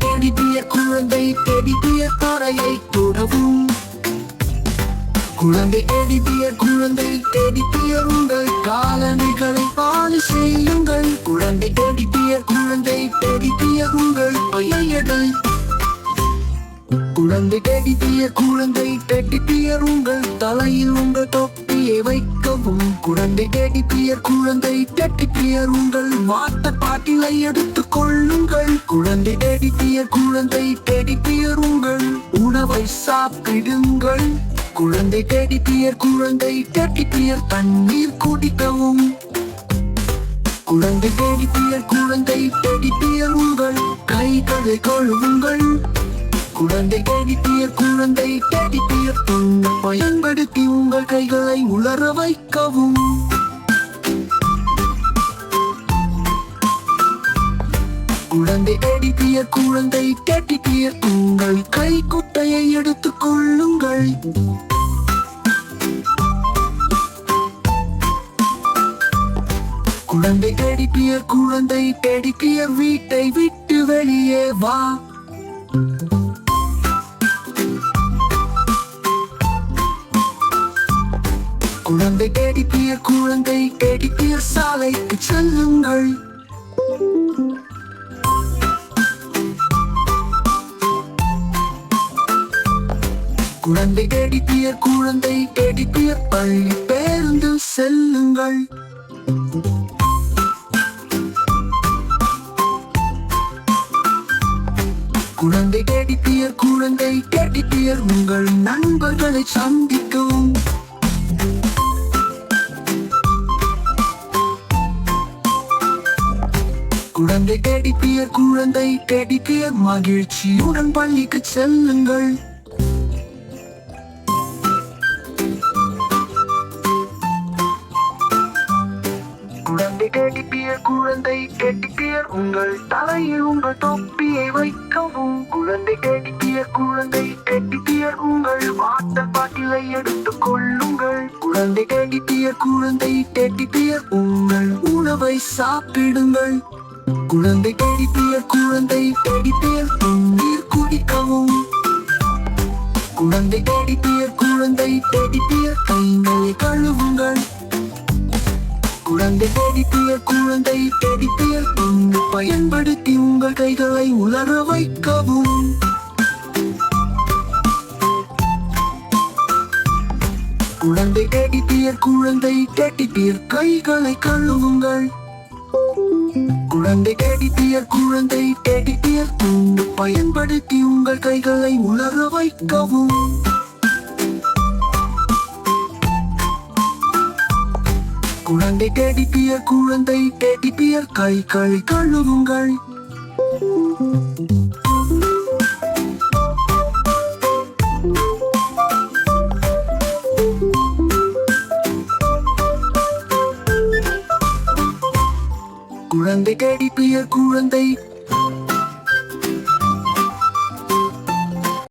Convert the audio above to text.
Teddy bear குழந்தை teddy bear தரையை தொடவும். குழந்தை டெடி பியர் குழந்தை டெடி பியர் உங்கள் காலணிகளை பாலிஷ் செய்யுங்கள். குழந்தை டெடி பியர் குழந்தை டெடி பியர் உங்கள் பையையடல். குழந்தை டெடி பியர் குழந்தை டெடி பியர் உங்கள் தலையில் உங்கள் தொப்பியை வைக்கவும். குழந்தை டெடி பியர் குழந்தை டெடி பியர் உங்கள் வாட்டர் பாட்டிலை எடுத்துக் கொள்ளுங்கள். குழந்தை டெடி பியர் குழந்தை டெடி பியர் உங்கள் உணவை சாப்பிடுங்கள். குழந்தை டெடி பியர் குழந்தை டெடி பியர் தண்ணீர் குடிக்கவும். குழந்தை டெடி பியர் குழந்தை டெடி பியர் உங்கள் கைகளை கழுவுங்கள். குழந்தை டெடி பியர் குழந்தை டெடி பியர் தொண்டை பயன்படுத்தி உங்கள் கைகளை உலர வைக்கவும். குழந்தை டெடி பியர் குழந்தை டெடி பியர் உங்கள் கைக்குட்டையை எடுத்துக் கொள்ளுங்கள். குழந்தை டெடி பியர் குழந்தை டெடி பியர் வீட்டை விட்டு வெளியே வா. குழந்தை டெடி பியர் குழந்தை டெடி பியர் சாலைக்கு செல்லுங்கள். குழந்தை டெடி பியர் குழந்தை டெடி பியர் பள்ளி பேருந்து செல்லுங்கள். குழந்தை டெடி பியர் குழந்தை டெடி பியர் உங்கள் நண்பர்களை சந்திக்கவும். குழந்தை டெடி பியர் குழந்தை டெடி பியர் மகிழ்ச்சியுடன் பள்ளிக்கு செல்லுங்கள். குழந்தை டெடி பியர் குழந்தை டெடி பியர் உங்கள் தலையில் உங்கள் தொப்பியை வைக்கவும். குழந்தை டெடி பியர் குழந்தை டெடி பியர் உங்கள் வாட்டர் பாட்டிலை எடுத்துக் கொள்ளுங்கள். குழந்தை டெடி பியர் குழந்தை டெடி பியர் உங்கள் உணவை சாப்பிடுங்கள். குழந்தை டெடி பியர் குழந்தை டெடி பியர் தண்ணீர் குடிக்கவும். குழந்தை டெடி பியர் குழந்தை டெடி பியர் கைகளை கழுவுங்கள். குழந்தை டெடி பியர் குழந்தை டெடி பியர் தொண்டை பயன்படுத்தி உங்கள் கைகளை உலர வைக்கவும். குழந்தை டெடி பியர் குழந்தை டெடி பியர் கைகளை கழுவுங்கள். குழந்தை டெடி பியர் குழந்தை டெடி பியர் தொண்டை பயன்படுத்தி உங்கள் கைகளை உலர வைக்கவும். குழந்தை டெடி பியர் குழந்தை டெடி பியர் கைகளை கழுவுங்கள். குழந்தை டெடி பியர் குழந்தை